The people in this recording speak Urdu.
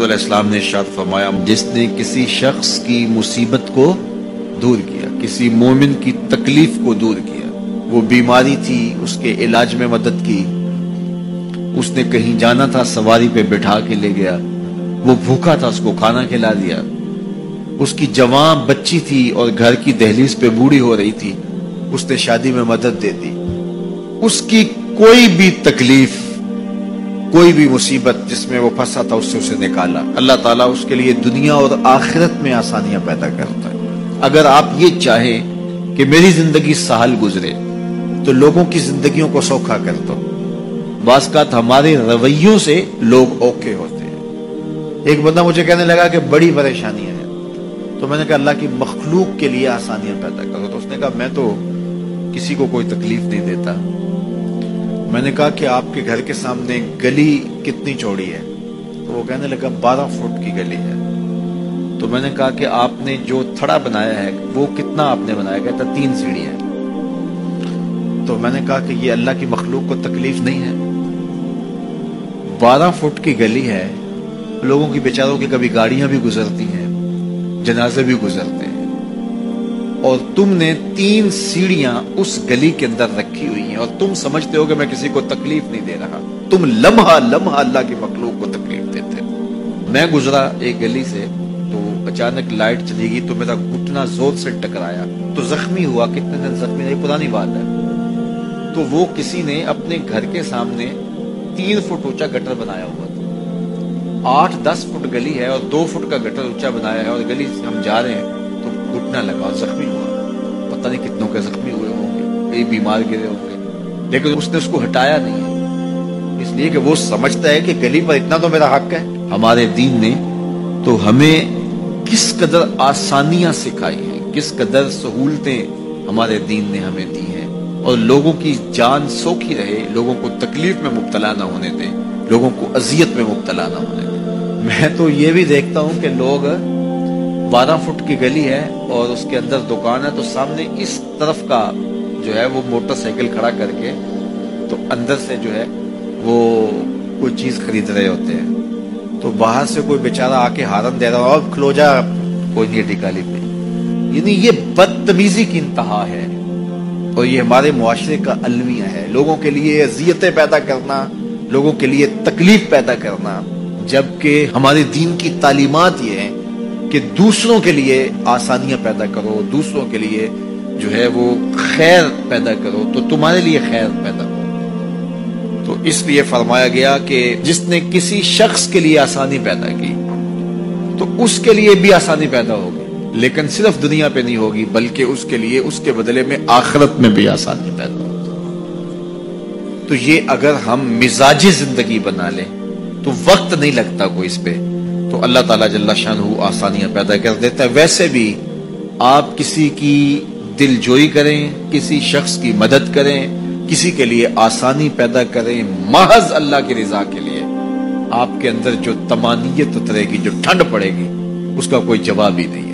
علیہ السلام نے ارشاد فرمایا، جس نے کسی شخص کی مصیبت کو دور کیا، کسی مومن کی تکلیف کو دور کیا، وہ بیماری تھی اس کے علاج میں مدد کی، اس نے کہیں جانا تھا سواری پہ بٹھا کے لے گیا، وہ بھوکا تھا اس کو کھانا کھلا دیا، اس کی جوان بچی تھی اور گھر کی دہلیز پہ بوڑھی ہو رہی تھی، اس نے شادی میں مدد دے دی، اس کی کوئی بھی تکلیف، کوئی بھی مصیبت جس میں وہ پھنسا تھا اس سے اسے نکالا، اللہ تعالیٰ اس کے لیے دنیا اور آخرت میں آسانیاں پیدا کرتا ہے۔ اگر آپ یہ چاہیں کہ میری زندگی سہل گزرے تو لوگوں کی زندگیوں کو سوکھا کر دو۔ بعض اوقات ہمارے رویوں سے لوگ اوکے ہوتے ہیں۔ ایک بندہ مجھے کہنے لگا کہ بڑی پریشانیاں ہیں، تو میں نے کہا اللہ کی مخلوق کے لیے آسانیاں پیدا کرو، تو اس نے کہا میں تو کسی کو کوئی تکلیف نہیں دیتا۔ میں نے کہا کہ آپ کے گھر کے سامنے گلی کتنی چوڑی ہے؟ تو وہ کہنے لگا 12 فٹ کی گلی ہے۔ تو میں نے کہا کہ آپ نے جو تھڑا بنایا ہے وہ کتنا آپ نے بنایا؟ کہتا 3 سیڑھیاں۔ تو میں نے کہا کہ یہ اللہ کی مخلوق کو تکلیف نہیں ہے؟ 12 فٹ کی گلی ہے، لوگوں کی بیچاروں کی کبھی گاڑیاں بھی گزرتی ہیں، جنازے بھی گزرتے ہیں، اور تم نے 3 سیڑھیاں اس گلی کے اندر رکھی ہوئی ہیں اور تم سمجھتے ہو کہ میں کسی کو تکلیف نہیں دے رہا، تم لمحہ لمحہ اللہ کی مخلوق کو تکلیف دیتے ہو۔ میں گزرا ایک گلی سے تو اچانک لائٹ چلی گئی تو میرا گھٹنا زور سے ٹکرایا تو زخمی ہوا۔ کتنے دن زخمی نہیں، پرانی بات ہے۔ تو وہ کسی نے اپنے گھر کے سامنے 3 فٹ اونچا گٹر بنایا ہوا تھا، 8-10 فٹ گلی ہے اور 2 فٹ کا گٹر اونچا بنایا ہے، اور گلی سے ہم جا رہے ہیں تو گھٹنا لگا اور زخمی ہوا۔ پتہ نہیں کتنوں کے زخمی ہوئے ہوں گے، کئی بیمار گرے ہوں گے، لیکن اس نے اس کو ہٹایا نہیں ہے، اس لیے کہ وہ سمجھتا ہے کہ گلی پر اتنا تو میرا حق ہے۔ ہمارے دین نے تو ہمیں کس قدر آسانیاں سکھائی ہیں، کس قدر سہولتیں ہمارے دین نے ہمیں دی ہیں، اور لوگوں کی جان سوکھی رہے، لوگوں کو تکلیف میں مبتلا نہ ہونے دیں، لوگوں کو اذیت میں مبتلا نہ ہونے دیں۔ میں تو یہ بھی دیکھتا ہوں کہ لوگ 12 فٹ کی گلی ہے اور اس کے اندر دکان ہے، تو سامنے اس طرف کا جو ہے وہ موٹر سائیکل کھڑا کر کے تو اندر سے جو ہے وہ کوئی چیز خرید رہے ہوتے ہیں، تو باہر سے کوئی بیچارہ آ کے ہارن دے رہا ہو، اب کھلو جا، کوئی نہیں ٹکالی پہ۔ یعنی یہ بدتمیزی کی انتہا ہے، اور یہ ہمارے معاشرے کا المیہ ہے، لوگوں کے لیے اذیتیں پیدا کرنا، لوگوں کے لیے تکلیف پیدا کرنا، جبکہ ہمارے دین کی تعلیمات یہ ہیں کہ دوسروں کے لیے آسانیاں پیدا کرو، دوسروں کے لیے جو ہے وہ خیر پیدا کرو تو تمہارے لیے خیر پیدا ہو۔ تو اس لیے فرمایا گیا کہ جس نے کسی شخص کے لیے آسانی پیدا کی تو اس کے لیے بھی آسانی پیدا ہوگی، لیکن صرف دنیا پہ نہیں ہوگی بلکہ اس کے لیے اس کے بدلے میں آخرت میں بھی آسانی پیدا ہوگی۔ تو یہ اگر ہم مزاجی زندگی بنا لیں تو وقت نہیں لگتا کوئی اس پہ، تو اللہ تعالیٰ جل شانہ آسانیاں پیدا کر دیتا ہے۔ ویسے بھی آپ کسی کی دل جوئی کریں، کسی شخص کی مدد کریں، کسی کے لیے آسانی پیدا کریں محض اللہ کی رضا کے لیے، آپ کے اندر جو طمانینت اترے گی، جو ٹھنڈ پڑے گی، اس کا کوئی جواب ہی نہیں ہے۔